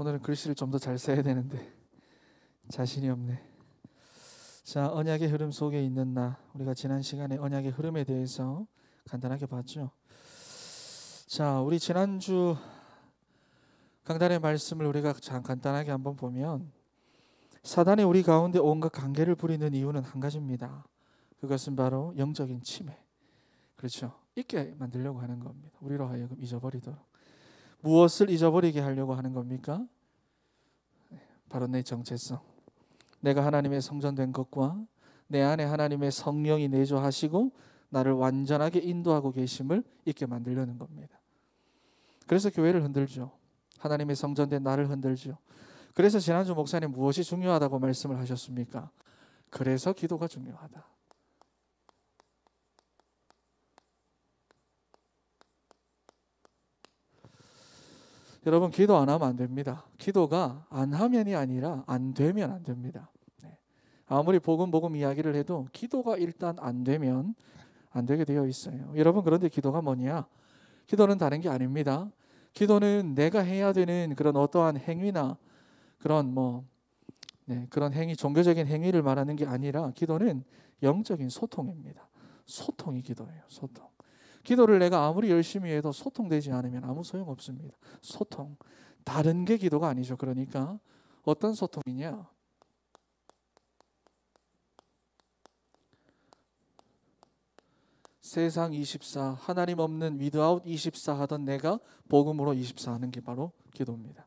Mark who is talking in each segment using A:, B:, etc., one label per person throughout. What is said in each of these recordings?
A: 오늘은 글씨를 좀 더 잘 써야 되는데 자신이 없네. 자, 언약의 흐름 속에 있는 나. 우리가 지난 시간에 언약의 흐름에 대해서 간단하게 봤죠. 자, 우리 지난주 강단의 말씀을 우리가 간단하게 한번 보면 사단이 우리 가운데 온갖 관계를 부리는 이유는 한 가지입니다. 그것은 바로 영적인 침해. 그렇죠. 잊게 만들려고 하는 겁니다. 우리로 하여금 잊어버리도록. 무엇을 잊어버리게 하려고 하는 겁니까? 바로 내 정체성. 내가 하나님의 성전된 것과 내 안에 하나님의 성령이 내주하시고 나를 완전하게 인도하고 계심을 잊게 만들려는 겁니다. 그래서 교회를 흔들죠. 하나님의 성전된 나를 흔들죠. 그래서 지난주 목사님 무엇이 중요하다고 말씀을 하셨습니까? 그래서 기도가 중요하다. 여러분, 기도 안 하면 안 됩니다. 기도가 안 하면이 아니라 안 되면 안 됩니다. 아무리 복음 이야기를 해도 기도가 일단 안 되면 안 되게 되어 있어요. 여러분, 그런데 기도가 뭐냐? 기도는 다른 게 아닙니다. 기도는 내가 해야 되는 그런 어떠한 행위나 그런 그런 행위, 종교적인 행위를 말하는 게 아니라 기도는 영적인 소통입니다. 소통이 기도예요. 소통. 기도를 내가 아무리 열심히 해도 소통되지 않으면 아무 소용없습니다. 소통. 다른 게 기도가 아니죠. 그러니까 어떤 소통이냐? 세상 24, 하나님 없는 without 24 하던 내가 복음으로 24 하는 게 바로 기도입니다.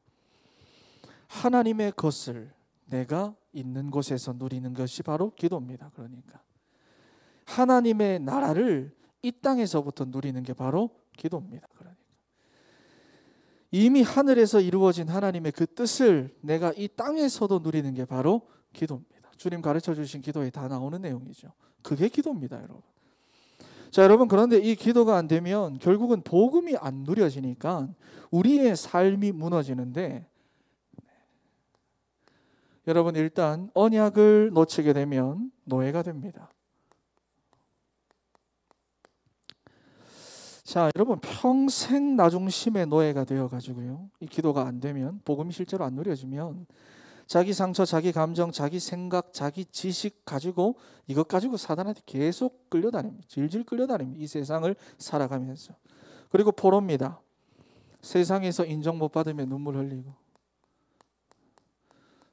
A: 하나님의 것을 내가 있는 곳에서 누리는 것이 바로 기도입니다. 그러니까 하나님의 나라를 이 땅에서부터 누리는 게 바로 기도입니다. 그러니까 이미 하늘에서 이루어진 하나님의 그 뜻을 내가 이 땅에서도 누리는 게 바로 기도입니다. 주님 가르쳐 주신 기도에 다 나오는 내용이죠. 그게 기도입니다, 여러분. 자, 여러분, 그런데 이 기도가 안 되면 결국은 복음이 안 누려지니까 우리의 삶이 무너지는데, 여러분, 일단 언약을 놓치게 되면 노예가 됩니다. 자, 여러분, 평생 나 중심의 노예가 되어가지고요, 이 기도가 안 되면, 복음이 실제로 안 누려지면 자기 상처, 자기 감정, 자기 생각, 자기 지식 가지고 이것 가지고 사단한테 계속 끌려다닙니다. 질질 끌려다닙니다. 이 세상을 살아가면서. 그리고 포로입니다. 세상에서 인정 못 받으면 눈물 흘리고,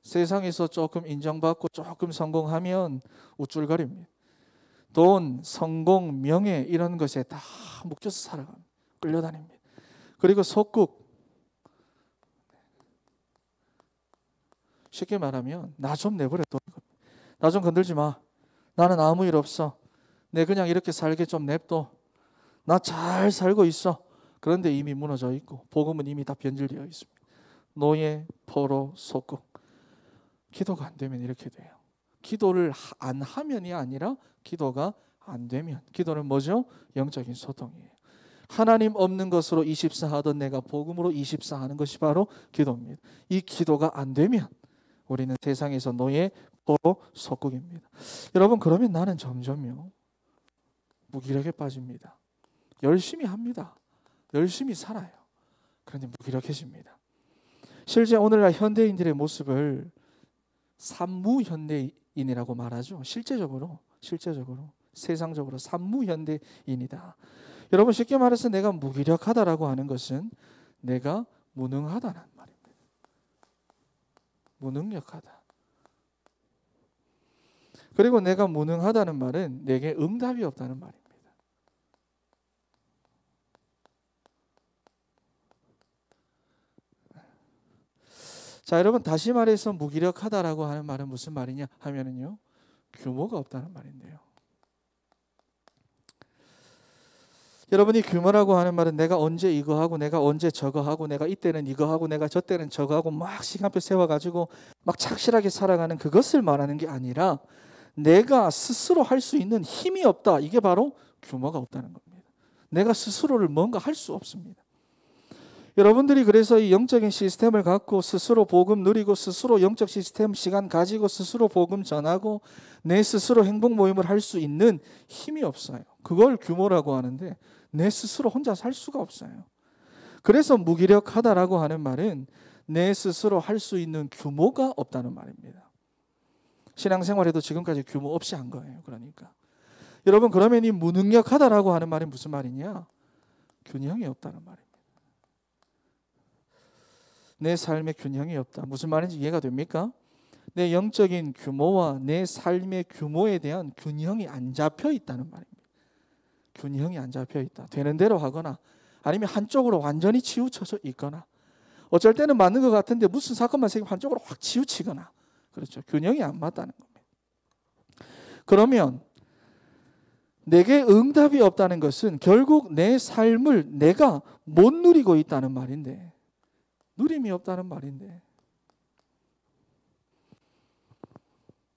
A: 세상에서 조금 인정받고 조금 성공하면 우쭐거립니다. 돈, 성공, 명예 이런 것에 다 묶여서 살아갑니다. 끌려다닙니다. 그리고 속국. 쉽게 말하면 나 좀 내버려 둬. 나 좀 건들지 마. 나는 아무 일 없어. 내 그냥 이렇게 살게 좀 냅둬. 나 잘 살고 있어. 그런데 이미 무너져 있고 복음은 이미 다 변질되어 있습니다. 노예, 포로, 속국. 기도가 안 되면 이렇게 돼요. 기도를 안 하면이 아니라 기도가 안 되면. 기도는 뭐죠? 영적인 소통이에요. 하나님 없는 것으로 24 하던 내가 복음으로 24 하는 것이 바로 기도입니다. 이 기도가 안 되면 우리는 세상에서 노예, 포로, 속국입니다. 여러분, 그러면 나는 점점요 무기력에 빠집니다. 열심히 합니다. 열심히 살아요. 그런데 무기력해집니다. 실제 오늘날 현대인들의 모습을 산무현대인이라고 말하죠. 실제적으로 세상적으로 산무현대인이다. 여러분, 쉽게 말해서 내가 무기력하다라고 하는 것은 내가 무능하다는 말입니다. 무능력하다. 그리고 내가 무능하다는 말은 내게 응답이 없다는 말입니다. 자, 여러분, 다시 말해서 무기력하다라고 하는 말은 무슨 말이냐 하면은요, 규모가 없다는 말인데요. 여러분이 규모라고 하는 말은 내가 언제 이거 하고 내가 언제 저거 하고 내가 이때는 이거 하고 내가 저때는 저거 하고 막 시간표 세워가지고 막 착실하게 살아가는 그것을 말하는 게 아니라 내가 스스로 할 수 있는 힘이 없다. 이게 바로 규모가 없다는 겁니다. 내가 스스로를 뭔가 할 수 없습니다. 여러분들이 그래서 이 영적인 시스템을 갖고 스스로 복음 누리고 스스로 영적 시스템 시간 가지고 스스로 복음 전하고 내 스스로 행복 모임을 할 수 있는 힘이 없어요. 그걸 규모라고 하는데 내 스스로 혼자 살 수가 없어요. 그래서 무기력하다라고 하는 말은 내 스스로 할 수 있는 규모가 없다는 말입니다. 신앙생활에도 지금까지 규모 없이 한 거예요. 그러니까 여러분, 그러면 이 무능력하다라고 하는 말이 무슨 말이냐? 균형이 없다는 말입니다. 내 삶의 균형이 없다. 무슨 말인지 이해가 됩니까? 내 영적인 규모와 내 삶의 규모에 대한 균형이 안 잡혀 있다는 말입니다. 균형이 안 잡혀 있다. 되는 대로 하거나 아니면 한쪽으로 완전히 치우쳐서 있거나, 어쩔 때는 맞는 것 같은데 무슨 사건만 생기면 한쪽으로 확 치우치거나, 그렇죠. 균형이 안 맞다는 겁니다. 그러면 내게 응답이 없다는 것은 결국 내 삶을 내가 못 누리고 있다는 말인데, 누림이 없다는 말인데,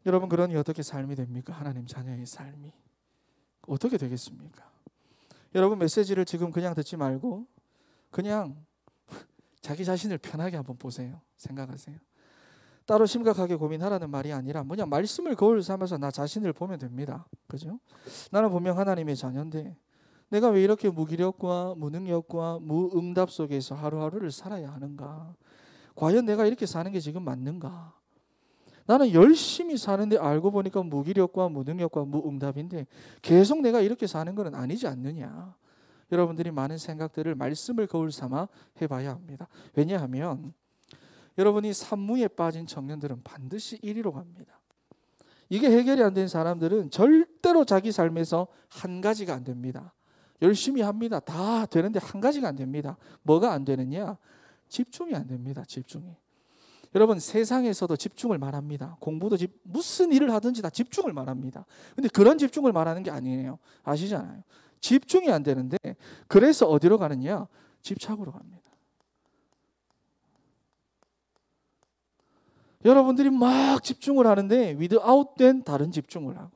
A: 여러분, 그러니 어떻게 삶이 됩니까? 하나님 자녀의 삶이 어떻게 되겠습니까? 여러분, 메시지를 지금 그냥 듣지 말고 그냥 자기 자신을 편하게 한번 보세요. 생각하세요. 따로 심각하게 고민하라는 말이 아니라 그냥 말씀을 거울 삼아서 나 자신을 보면 됩니다. 그죠? 나는 분명 하나님의 자녀인데 내가 왜 이렇게 무기력과 무능력과 무응답 속에서 하루하루를 살아야 하는가? 과연 내가 이렇게 사는 게 지금 맞는가? 나는 열심히 사는데 알고 보니까 무기력과 무능력과 무응답인데 계속 내가 이렇게 사는 건 아니지 않느냐? 여러분들이 많은 생각들을 말씀을 거울 삼아 해봐야 합니다. 왜냐하면 여러분이 산무에 빠진 청년들은 반드시 이리로 갑니다. 이게 해결이 안 된 사람들은 절대로 자기 삶에서 한 가지가 안 됩니다. 열심히 합니다. 다 되는데 한 가지가 안 됩니다. 뭐가 안 되느냐? 집중이 안 됩니다. 집중이. 여러분, 세상에서도 집중을 말합니다. 공부도 무슨 일을 하든지 다 집중을 말합니다. 근데 그런 집중을 말하는 게 아니에요. 아시잖아요. 집중이 안 되는데 그래서 어디로 가느냐? 집착으로 갑니다. 여러분들이 막 집중을 하는데 위드아웃된 다른 집중을 하고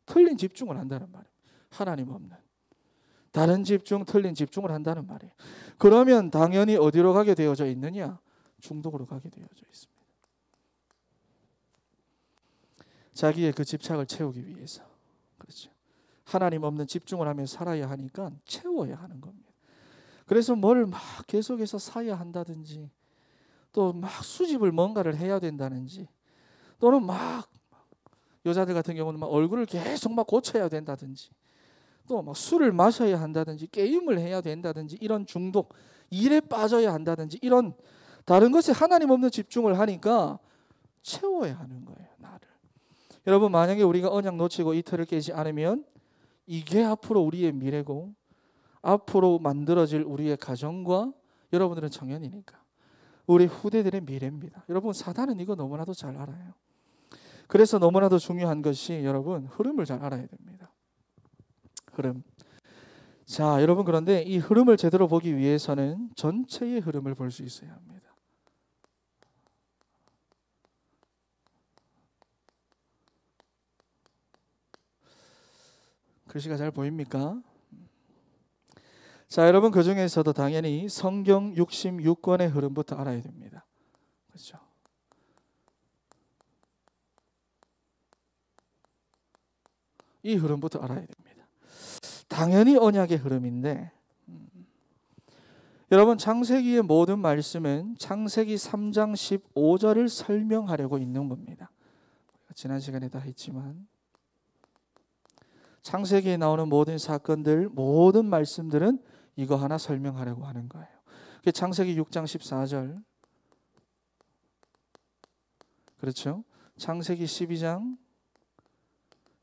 A: 틀린 집중을 한다는 말이에요. 하나님 없는 다른 집중, 틀린 집중을 한다는 말이에요. 그러면 당연히 어디로 가게 되어져 있느냐? 중독으로 가게 되어져 있습니다. 자기의 그 집착을 채우기 위해서. 그렇죠. 하나님 없는 집중을 하며 살아야 하니까 채워야 하는 겁니다. 그래서 뭘 막 계속해서 사야 한다든지, 또 막 수집을 뭔가를 해야 된다든지, 또는 막 여자들 같은 경우는 막 얼굴을 계속 막 고쳐야 된다든지, 또 막 술을 마셔야 한다든지, 게임을 해야 된다든지, 이런 중독, 일에 빠져야 한다든지, 이런 다른 것에 하나님 없는 집중을 하니까 채워야 하는 거예요, 나를. 여러분, 만약에 우리가 언약 놓치고 이틀을 깨지 않으면 이게 앞으로 우리의 미래고 앞으로 만들어질 우리의 가정과 여러분들은 청년이니까 우리 후대들의 미래입니다. 여러분, 사단은 이거 너무나도 잘 알아요. 그래서 너무나도 중요한 것이 여러분, 흐름을 잘 알아야 됩니다. 흐름. 자, 여러분, 그런데 이 흐름을 제대로 보기 위해서는 전체의 흐름을 볼 수 있어야 합니다. 글씨가 잘 보입니까? 자, 여러분, 그 중에서도 당연히 성경 66권의 흐름부터 알아야 됩니다. 그렇죠? 이 흐름부터 알아야 됩니다. 당연히 언약의 흐름인데, 여러분, 창세기의 모든 말씀은 창세기 3장 15절을 설명하려고 있는 겁니다. 지난 시간에 다 했지만 창세기에 나오는 모든 사건들, 모든 말씀들은 이거 하나 설명하려고 하는 거예요. 창세기 6장 14절, 그렇죠? 창세기 12장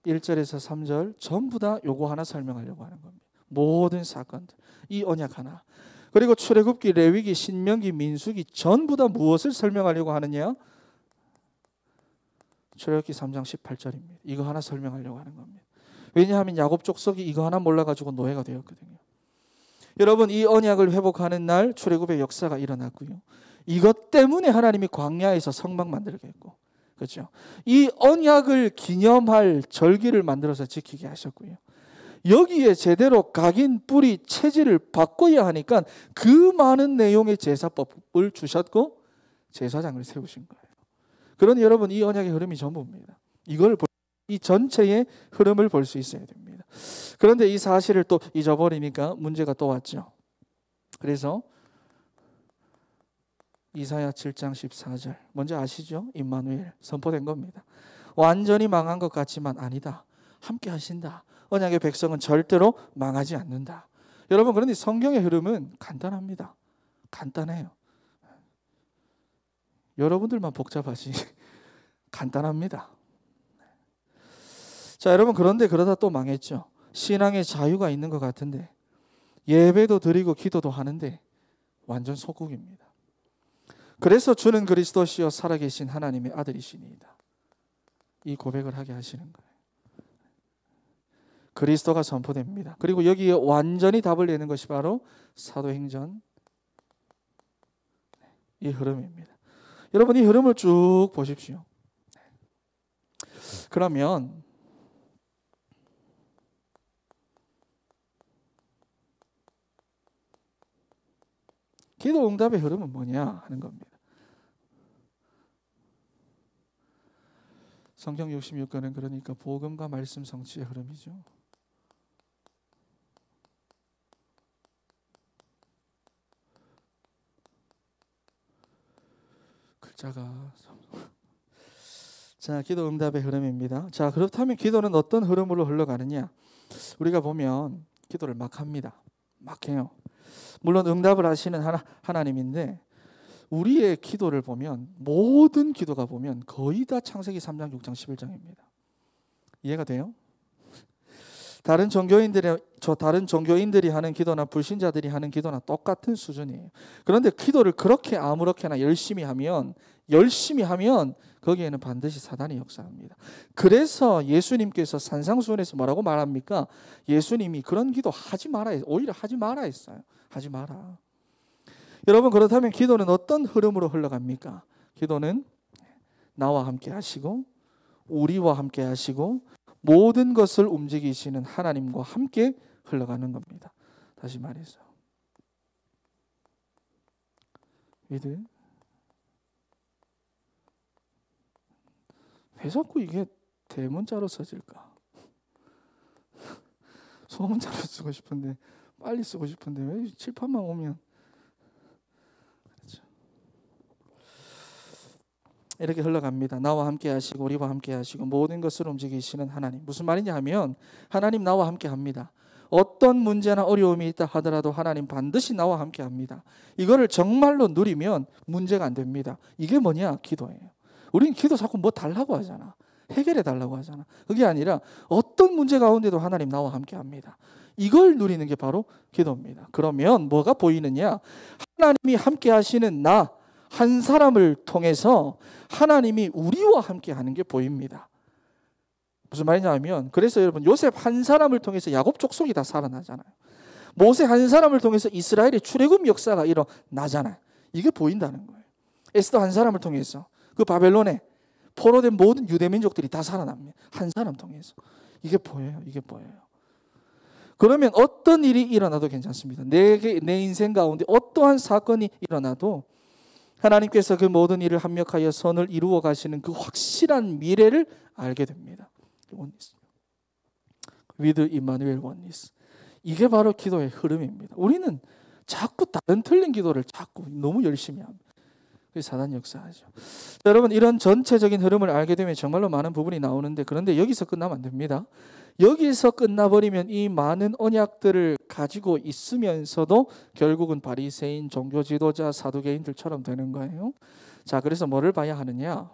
A: 1절에서 3절 전부 다 요거 하나 설명하려고 하는 겁니다. 모든 사건들, 이 언약 하나. 그리고 출애굽기, 레위기, 신명기, 민수기 전부 다 무엇을 설명하려고 하느냐? 출애굽기 3장 18절입니다. 이거 하나 설명하려고 하는 겁니다. 왜냐하면 야곱 족속이 이거 하나 몰라가지고 노예가 되었거든요. 여러분, 이 언약을 회복하는 날 출애굽의 역사가 일어났고요. 이것 때문에 하나님이 광야에서 성막 만들게 했고, 그렇죠? 이 언약을 기념할 절기를 만들어서 지키게 하셨고요. 여기에 제대로 각인, 뿌리, 체질을 바꿔야 하니까 그 많은 내용의 제사법을 주셨고 제사장을 세우신 거예요. 그러니 여러분, 이 언약의 흐름이 전부입니다. 이걸 이 전체의 흐름을 볼 수 있어야 됩니다. 그런데 이 사실을 또 잊어버리니까 문제가 또 왔죠. 그래서 이사야 7장 14절. 먼저 아시죠? 임마누엘 선포된 겁니다. 완전히 망한 것 같지만 아니다. 함께 하신다. 언약의 백성은 절대로 망하지 않는다. 여러분, 그런데 성경의 흐름은 간단합니다. 간단해요. 여러분들만 복잡하지 간단합니다. 자, 여러분, 그런데 그러다 또 망했죠. 신앙의 자유가 있는 것 같은데 예배도 드리고 기도도 하는데 완전 속국입니다. 그래서 주는 그리스도시요 살아계신 하나님의 아들이시니이다. 이 고백을 하게 하시는 거예요. 그리스도가 선포됩니다. 그리고 여기에 완전히 답을 내는 것이 바로 사도행전 이 흐름입니다. 여러분, 이 흐름을 쭉 보십시오. 그러면 기도 응답의 흐름은 뭐냐 하는 겁니다. 성경 66권은 그러니까 복음과 말씀 성취의 흐름이죠. 글자가 자, 기도 응답의 흐름입니다. 자, 그렇다면 기도는 어떤 흐름으로 흘러가느냐? 우리가 보면 기도를 막 합니다. 막 해요. 물론 응답을 하시는 하나님인데 우리의 기도를 보면 모든 기도가 보면 거의 다 창세기 3장, 6장, 11장입니다. 이해가 돼요? 다른 종교인들이 하는 기도나 불신자들이 하는 기도나 똑같은 수준이에요. 그런데 기도를 그렇게 아무렇게나 열심히 하면 거기에는 반드시 사단이 역사합니다. 그래서 예수님께서 산상수훈에서 뭐라고 말합니까? 예수님이 그런 기도 하지 마라, 오히려 하지 마라 했어요. 하지 마라. 여러분, 그렇다면 기도는 어떤 흐름으로 흘러갑니까? 기도는 나와 함께 하시고 우리와 함께 하시고 모든 것을 움직이시는 하나님과 함께 흘러가는 겁니다. 다시 말해서 왜 자꾸 이게 대문자로 써질까? 소문자로 쓰고 싶은데 빨리 쓰고 싶은데 왜 칠판만 오면 그렇죠. 이렇게 흘러갑니다. 나와 함께 하시고 우리와 함께 하시고 모든 것을 움직이시는 하나님. 무슨 말이냐 하면 하나님 나와 함께 합니다. 어떤 문제나 어려움이 있다 하더라도 하나님 반드시 나와 함께 합니다. 이거를 정말로 누리면 문제가 안 됩니다. 이게 뭐냐? 기도예요. 우리는 기도 자꾸 뭐 달라고 하잖아. 해결해 달라고 하잖아. 그게 아니라 어떤 문제 가운데도 하나님 나와 함께 합니다. 이걸 누리는 게 바로 기도입니다. 그러면 뭐가 보이느냐? 하나님이 함께 하시는 나 한 사람을 통해서 하나님이 우리와 함께 하는 게 보입니다. 무슨 말이냐 하면 그래서 여러분 요셉 한 사람을 통해서 야곱 족속이 다 살아나잖아요. 모세 한 사람을 통해서 이스라엘의 출애굽 역사가 일어나잖아요. 이게 보인다는 거예요. 에스더 한 사람을 통해서 그 바벨론에 포로된 모든 유대 민족들이 다 살아납니다. 한 사람 통해서. 이게 보여요. 이게 보여요. 그러면 어떤 일이 일어나도 괜찮습니다. 내 인생 가운데 어떠한 사건이 일어나도 하나님께서 그 모든 일을 합력하여 선을 이루어 가시는 그 확실한 미래를 알게 됩니다. 원리스. With Emmanuel oneness. 이게 바로 기도의 흐름입니다. 우리는 자꾸 다른 틀린 기도를 자꾸 너무 열심히 합니다. 그게 사단 역사하죠. 여러분, 이런 전체적인 흐름을 알게 되면 정말로 많은 부분이 나오는데 그런데 여기서 끝나면 안 됩니다. 여기서 끝나버리면 이 많은 언약들을 가지고 있으면서도 결국은 바리새인, 종교 지도자, 사두개인들처럼 되는 거예요. 자, 그래서 뭐를 봐야 하느냐?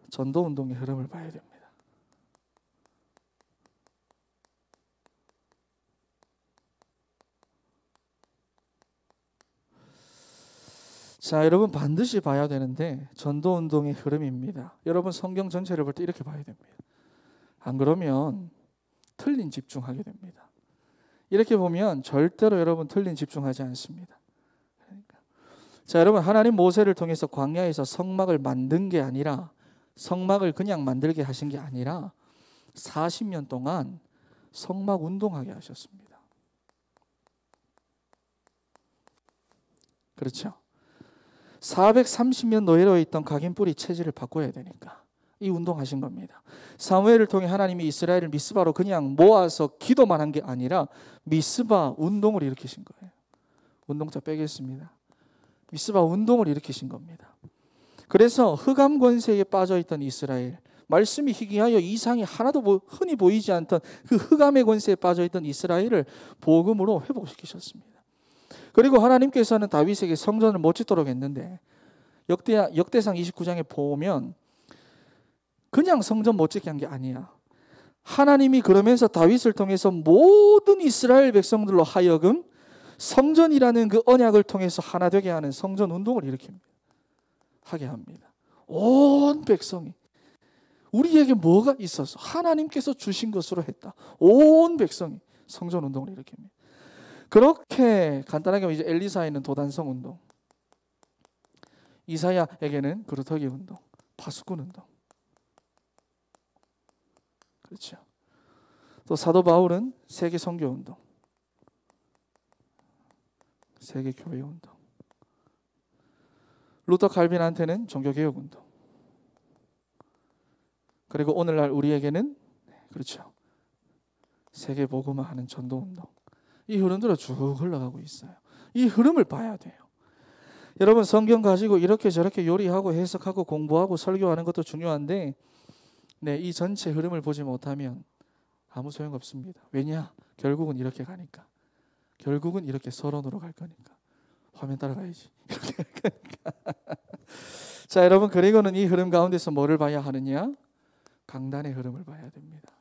A: 전도운동의 흐름을 봐야 됩니다. 자, 여러분 반드시 봐야 되는데 전도운동의 흐름입니다. 여러분 성경 전체를 볼 때 이렇게 봐야 됩니다. 안 그러면 틀린 집중하게 됩니다. 이렇게 보면 절대로 여러분 틀린 집중하지 않습니다. 그러니까. 자, 여러분 하나님 모세를 통해서 광야에서 성막을 만든 게 아니라 성막을 그냥 만들게 하신 게 아니라 40년 동안 성막 운동하게 하셨습니다. 그렇죠? 430년 노예로 있던 각인뿌리 체질을 바꿔야 되니까 이 운동하신 겁니다. 사무엘을 통해 하나님이 이스라엘을 미스바로 그냥 모아서 기도만 한 게 아니라 미스바 운동을 일으키신 거예요. 운동자 빼겠습니다. 미스바 운동을 일으키신 겁니다. 그래서 흑암 권세에 빠져있던 이스라엘, 말씀이 희귀하여 이상이 하나도 흔히 보이지 않던 그 흑암의 권세에 빠져있던 이스라엘을 복음으로 회복시키셨습니다. 그리고 하나님께서는 다윗에게 성전을 못 짓도록 했는데 역대상 29장에 보면 그냥 성전 못 짓게 한 게 아니야. 하나님이 그러면서 다윗을 통해서 모든 이스라엘 백성들로 하여금 성전이라는 그 언약을 통해서 하나 되게 하는 성전 운동을 일으킵니다. 하게 합니다. 온 백성이 우리에게 뭐가 있어서 하나님께서 주신 것으로 했다. 온 백성이 성전 운동을 일으킵니다. 그렇게 간단하게 이제 엘리사에는 도단성 운동, 이사야에게는 그루터기 운동, 파수꾼 운동. 그렇죠. 또 사도 바울은 세계 선교 운동, 세계 교회 운동. 루터 칼빈한테는 종교개혁 운동. 그리고 오늘날 우리에게는 그렇죠. 세계 복음화하는 전도 운동. 이 흐름대로 쭉 흘러가고 있어요. 이 흐름을 봐야 돼요. 여러분 성경 가지고 이렇게 저렇게 요리하고 해석하고 공부하고 설교하는 것도 중요한데 이 전체 흐름을 보지 못하면 아무 소용없습니다. 왜냐? 결국은 이렇게 가니까. 결국은 이렇게 서론으로 갈 거니까. 화면 따라가야지. 이렇게 갈 거니까. 자, 여러분 그리고는 이 흐름 가운데서 뭐를 봐야 하느냐? 강단의 흐름을 봐야 됩니다.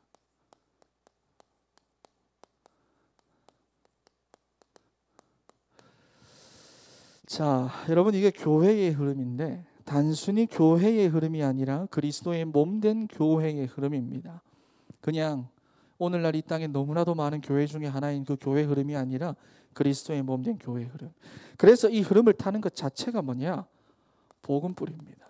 A: 자, 여러분 이게 교회의 흐름인데 단순히 교회의 흐름이 아니라 그리스도의 몸된 교회의 흐름입니다. 그냥 오늘날 이 땅에 너무나도 많은 교회 중에 하나인 그 교회 흐름이 아니라 그리스도의 몸된 교회 흐름. 그래서 이 흐름을 타는 것 자체가 뭐냐? 복음뿌리입니다.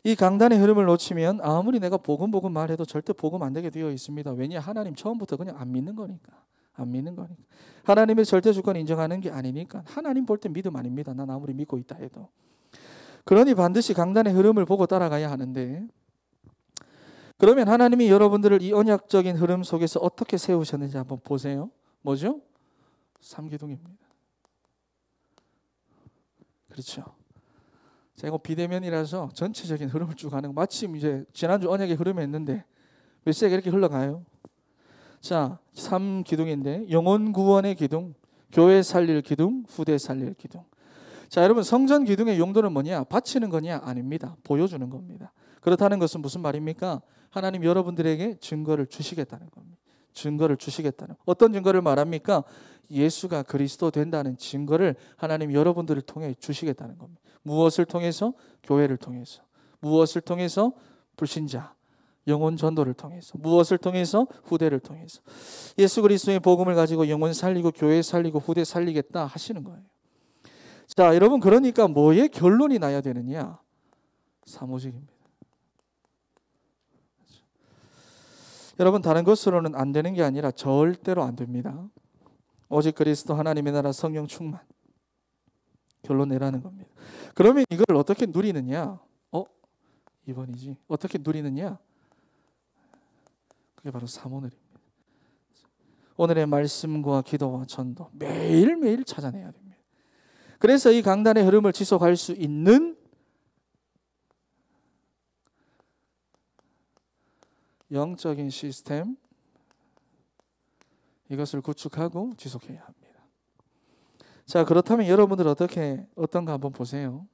A: 이 강단의 흐름을 놓치면 아무리 내가 복음 말해도 절대 복음 안 되게 되어 있습니다. 왜냐? 하나님 처음부터 그냥 안 믿는 거니까. 안 믿는 거니까. 하나님의 절대 주권 인정하는 게 아니니까. 하나님 볼 때 믿음 아닙니다. 난 아무리 믿고 있다 해도. 그러니 반드시 강단의 흐름을 보고 따라가야 하는데 그러면 하나님이 여러분들을 이 언약적인 흐름 속에서 어떻게 세우셨는지 한번 보세요. 뭐죠? 삼기둥입니다. 그렇죠. 제가 비대면이라서 전체적인 흐름을 쭉 가는 거. 마침 이제 지난주 언약의 흐름에 했는데 몇 세가 이렇게 흘러가요. 자, 3기둥인데 영혼 구원의 기둥, 교회 살릴 기둥, 후대 살릴 기둥. 자, 여러분 성전 기둥의 용도는 뭐냐? 바치는 거냐? 아닙니다. 보여주는 겁니다. 그렇다는 것은 무슨 말입니까? 하나님 여러분들에게 증거를 주시겠다는 겁니다. 증거를 주시겠다는. 어떤 증거를 말합니까? 예수가 그리스도 된다는 증거를 하나님 여러분들을 통해 주시겠다는 겁니다. 무엇을 통해서? 교회를 통해서. 무엇을 통해서? 불신자, 영혼 전도를 통해서. 무엇을 통해서? 후대를 통해서. 예수 그리스도의 복음을 가지고 영혼 살리고 교회 살리고 후대 살리겠다 하시는 거예요. 자, 여러분 그러니까 뭐의 결론이 나야 되느냐? 사무직입니다. 여러분 다른 것으로는 안 되는 게 아니라 절대로 안 됩니다. 오직 그리스도 하나님의 나라 성령 충만. 결론 내라는 겁니다. 그러면 이걸 어떻게 누리느냐? 2번이지. 어떻게 누리느냐? 그게 바로 사모늘입니다. 오늘의 말씀과 기도와 전도 매일매일 찾아내야 됩니다. 그래서 이 강단의 흐름을 지속할 수 있는 영적인 시스템, 이것을 구축하고 지속해야 합니다. 자, 그렇다면 여러분들 어떤가 한번 보세요.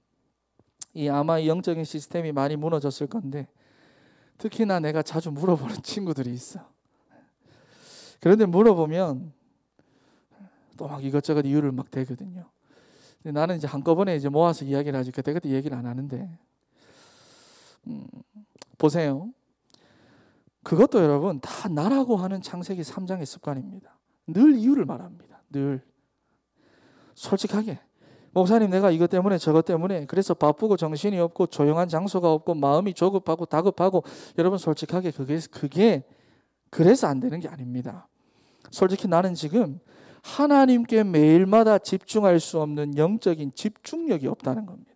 A: 아마 이 영적인 시스템이 많이 무너졌을 건데 특히나 내가 자주 물어보는 친구들이 있어. 그런데 물어보면 또 막 이것저것 이유를 막 대거든요. 근데 나는 이제 한꺼번에 이제 모아서 이야기를 하지 그때 얘기를 안 하는데 보세요. 그것도 여러분 다 나라고 하는 창세기 3장의 습관입니다. 늘 이유를 말합니다. 늘 솔직하게 목사님 내가 이것 때문에 저것 때문에 그래서 바쁘고 정신이 없고 조용한 장소가 없고 마음이 조급하고 다급하고 여러분 솔직하게 그게 그래서 안 되는 게 아닙니다. 솔직히 나는 지금 하나님께 매일마다 집중할 수 없는 영적인 집중력이 없다는 겁니다.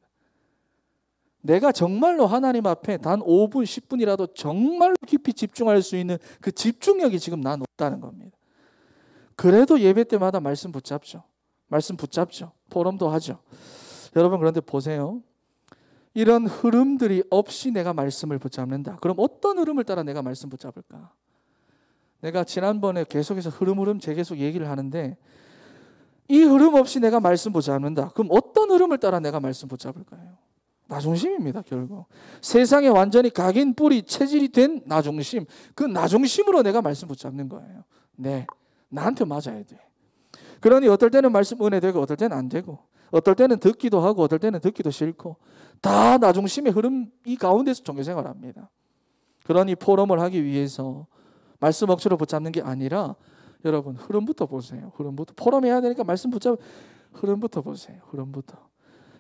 A: 내가 정말로 하나님 앞에 단 5분, 10분이라도 정말로 깊이 집중할 수 있는 그 집중력이 지금 난 없다는 겁니다. 그래도 예배 때마다 말씀 붙잡죠. 포럼도 하죠. 여러분, 그런데 보세요. 이런 흐름들이 없이 내가 말씀을 붙잡는다. 그럼 어떤 흐름을 따라 내가 말씀 붙잡을까? 내가 지난번에 계속해서 흐름 재계속 얘기를 하는데, 이 흐름 없이 내가 말씀 붙잡는다. 그럼 어떤 흐름을 따라 내가 말씀 붙잡을까요? 나중심입니다. 결국 세상에 완전히 각인 뿌리 체질이 된 나중심, 그 나중심으로 내가 말씀 붙잡는 거예요. 네, 나한테 맞아야 돼. 그러니 어떨 때는 말씀 은혜되고 어떨 때는 안 되고, 어떨 때는 듣기도 하고 어떨 때는 듣기도 싫고, 다 나중심의 흐름 이 가운데서 종교생활을 합니다. 그러니 포럼을 하기 위해서 말씀 억지로 붙잡는 게 아니라, 여러분 흐름부터 보세요. 흐름부터. 포럼 해야 되니까 말씀 붙잡, 흐름부터 보세요. 흐름부터.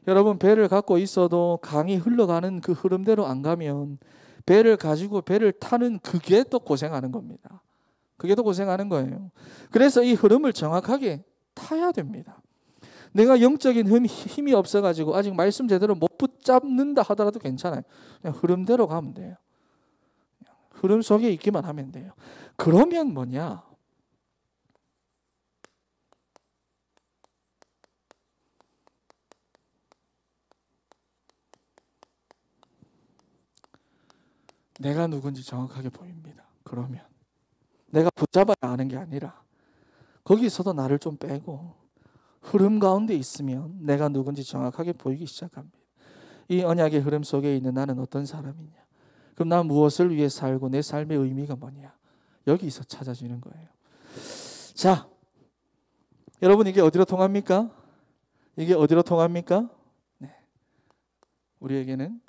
A: 여러분, 배를 갖고 있어도 강이 흘러가는 그 흐름대로 안 가면 배를 가지고 배를 타는 그게 또 고생하는 겁니다. 그게 더 고생하는 거예요. 그래서 이 흐름을 정확하게 타야 됩니다. 내가 영적인 힘이 없어가지고 아직 말씀 제대로 못 붙잡는다 하더라도 괜찮아요. 그냥 흐름대로 가면 돼요. 흐름 속에 있기만 하면 돼요. 그러면 뭐냐? 내가 누군지 정확하게 보입니다. 그러면 내가 붙잡아야 하는 게 아니라 거기서도 나를 좀 빼고 흐름 가운데 있으면 내가 누군지 정확하게 보이기 시작합니다. 이 언약의 흐름 속에 있는 나는 어떤 사람이냐? 그럼 난 무엇을 위해 살고 내 삶의 의미가 뭐냐? 여기서 찾아지는 거예요. 자, 여러분, 이게 어디로 통합니까? 이게 어디로 통합니까? 네. 우리에게는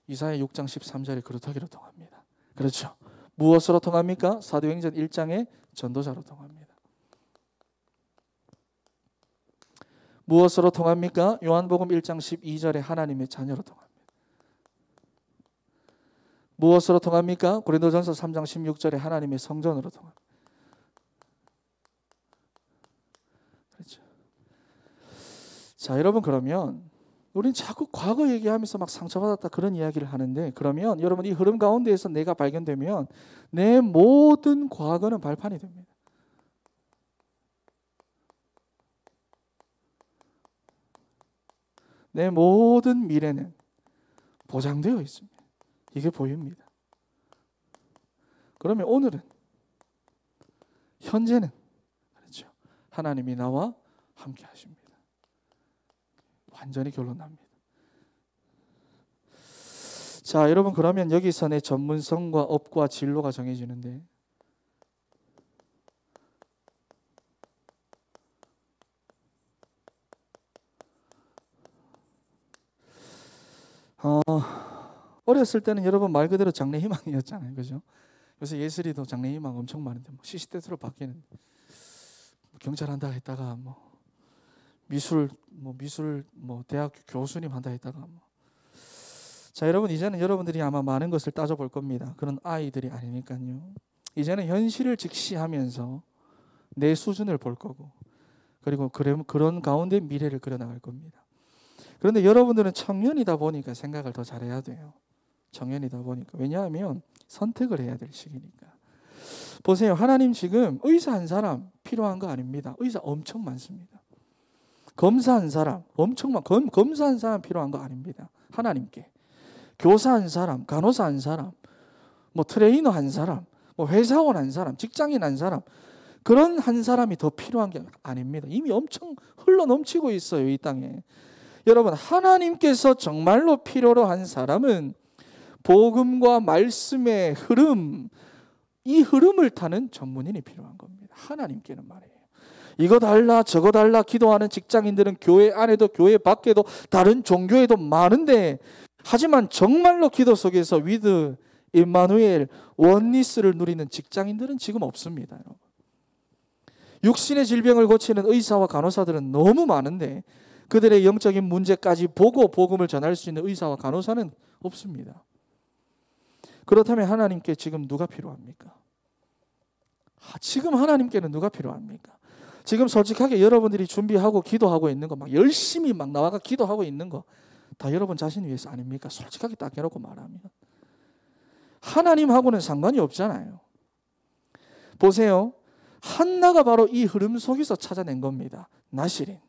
A: 이사야 6장 13절에 그렇다기로 통합니다. 그렇죠. 무엇으로 통합니까? 사도행전 1장의 전도자로 통합니다. 무엇으로 통합니까? 요한복음 1장 12절에 하나님의 자녀로 통합니다. 무엇으로 통합니까? 고린도전서 3장 16절에 하나님의 성전으로 통합니다. 그렇죠. 자, 여러분, 그러면 우린 자꾸 과거 얘기하면서 막 상처받았다 그런 이야기를 하는데, 그러면 여러분 이 흐름 가운데에서 내가 발견되면 내 모든 과거는 발판이 됩니다. 내 모든 미래는 보장되어 있습니다. 이게 보입니다. 그러면 오늘은, 현재는, 그렇죠, 하나님이 나와 함께 하십니다. 완전히 결론 납니다. 자, 여러분, 그러면 여기서 내 전문성과 업과 진로가 정해지는데, 어렸을 때는 여러분 말 그대로 장래희망이었잖아요. 그죠? 요새 예슬이도 장래희망 엄청 많은데, 뭐 시시때때로 바뀌는, 경찰한다 했다가 미술 대학교 교수님 한다 했다가 자, 여러분, 이제는 여러분들이 아마 많은 것을 따져볼 겁니다. 그런 아이들이 아니니까요. 이제는 현실을 직시하면서 내 수준을 볼 거고, 그리고 그런 가운데 미래를 그려나갈 겁니다. 그런데 여러분들은 청년이다 보니까 생각을 더 잘해야 돼요. 청년이다 보니까. 왜냐하면 선택을 해야 될 시기니까. 보세요. 하나님 지금 의사 한 사람 필요한 거 아닙니다. 의사 엄청 많습니다. 검사 한 사람 엄청 검사 한 사람 필요한 거 아닙니다. 하나님께. 교사 한 사람, 간호사 한 사람, 트레이너 한 사람, 회사원 한 사람, 직장인 한 사람, 그런 한 사람이 더 필요한 게 아닙니다. 이미 엄청 흘러 넘치고 있어요, 이 땅에. 여러분, 하나님께서 정말로 필요로 한 사람은 복음과 말씀의 흐름, 이 흐름을 타는 전문인이 필요한 겁니다. 하나님께는 말이에요. 이거 달라 저거 달라 기도하는 직장인들은 교회 안에도 교회 밖에도 다른 종교에도 많은데, 하지만 정말로 기도 속에서 위드 임마누엘 원리스를 누리는 직장인들은 지금 없습니다. 여러분. 육신의 질병을 고치는 의사와 간호사들은 너무 많은데 그들의 영적인 문제까지 보고 복음을 전할 수 있는 의사와 간호사는 없습니다. 그렇다면 하나님께 지금 누가 필요합니까? 지금 하나님께는 누가 필요합니까? 지금 솔직하게 여러분들이 준비하고 기도하고 있는 거 막 열심히 막 나와가 기도하고 있는 거 다 여러분 자신 위해서 아닙니까? 솔직하게 딱 해놓고 말하면 하나님하고는 상관이 없잖아요. 보세요. 한나가 바로 이 흐름 속에서 찾아낸 겁니다. 나실인,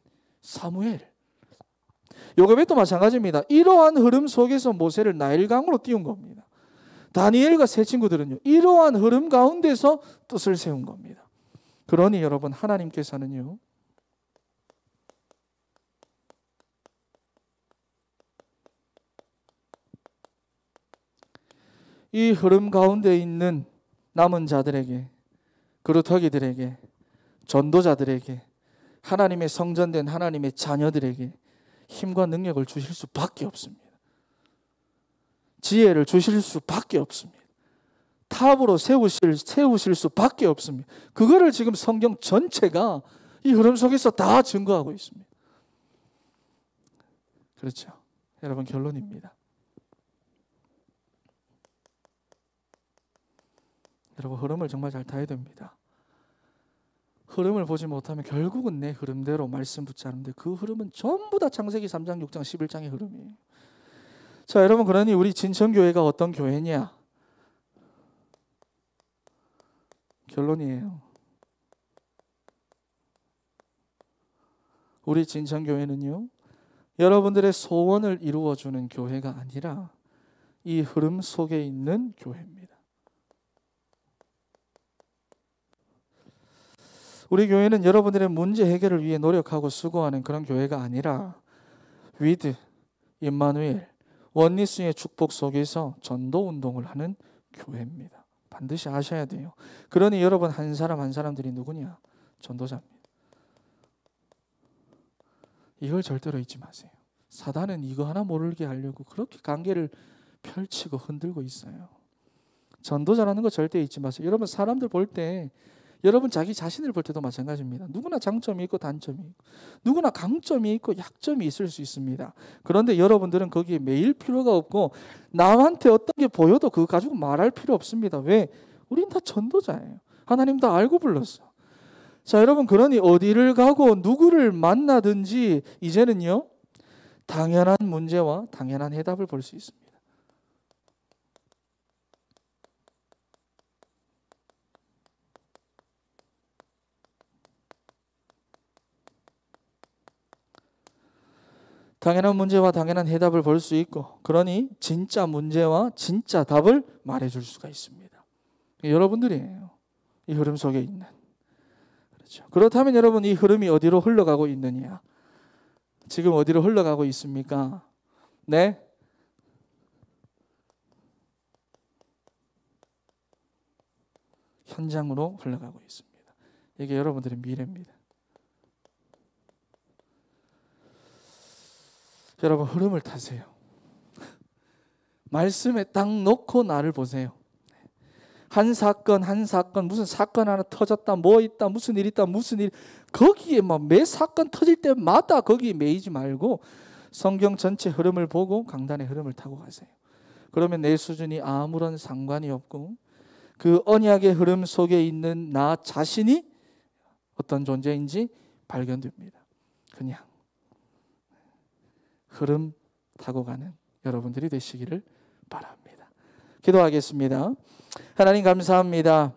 A: 사무엘. 요괴벳도 마찬가지입니다. 이러한 흐름 속에서 모세를 나일강으로 띄운 겁니다. 다니엘과 세 친구들은요, 이러한 흐름 가운데서 뜻을 세운 겁니다. 그러니 여러분, 하나님께서는요, 이 흐름 가운데 있는 남은 자들에게, 그루터기들에게, 전도자들에게, 하나님의 성전된 하나님의 자녀들에게 힘과 능력을 주실 수밖에 없습니다. 지혜를 주실 수밖에 없습니다. 탑으로 세우실 수밖에 없습니다. 그거를 지금 성경 전체가 이 흐름 속에서 다 증거하고 있습니다. 그렇죠. 여러분, 결론입니다. 여러분, 흐름을 정말 잘 타야 됩니다. 흐름을 보지 못하면 결국은 내 흐름대로 말씀 붙잡는데 그 흐름은 전부 다 창세기 3장, 6장, 11장의 흐름이에요. 자, 여러분, 그러니 우리 진천교회가 어떤 교회냐? 결론이에요. 우리 진천교회는요, 여러분들의 소원을 이루어주는 교회가 아니라 이 흐름 속에 있는 교회입니다. 우리 교회는 여러분들의 문제 해결을 위해 노력하고 수고하는 그런 교회가 아니라 위드, 임마누엘, 원리스의 축복 속에서 전도 운동을 하는 교회입니다. 반드시 아셔야 돼요. 그러니 여러분, 한 사람 한 사람들이 누구냐? 전도자입니다. 이걸 절대로 잊지 마세요. 사단은 이거 하나 모르게 하려고 그렇게 관계를 펼치고 흔들고 있어요. 전도자라는 거 절대 잊지 마세요. 여러분, 사람들 볼 때, 여러분 자기 자신을 볼 때도 마찬가지입니다. 누구나 장점이 있고 단점이 있고, 누구나 강점이 있고 약점이 있을 수 있습니다. 그런데 여러분들은 거기에 매일 필요가 없고, 남한테 어떤 게 보여도 그거 가지고 말할 필요 없습니다. 왜? 우린 다 전도자예요. 하나님 다 알고 불렀어. 자, 여러분, 그러니 어디를 가고 누구를 만나든지 이제는요, 당연한 문제와 당연한 해답을 볼 수 있습니다. 당연한 문제와 당연한 해답을 볼 수 있고, 그러니 진짜 문제와 진짜 답을 말해줄 수가 있습니다. 여러분들이에요. 이 흐름 속에 있는. 그렇죠. 그렇다면 여러분, 이 흐름이 어디로 흘러가고 있느냐? 지금 어디로 흘러가고 있습니까? 네? 현장으로 흘러가고 있습니다. 이게 여러분들의 미래입니다. 여러분, 흐름을 타세요. 말씀에 딱 놓고 나를 보세요. 한 사건 무슨 사건 하나 터졌다, 뭐 있다, 무슨 일 있다, 무슨 일, 거기에 막 매 사건 터질 때마다 거기에 매이지 말고 성경 전체 흐름을 보고 강단의 흐름을 타고 가세요. 그러면 내 수준이 아무런 상관이 없고 그 언약의 흐름 속에 있는 나 자신이 어떤 존재인지 발견됩니다. 그냥 흐름 타고 가는 여러분들이 되시기를 바랍니다. 기도하겠습니다. 하나님, 감사합니다.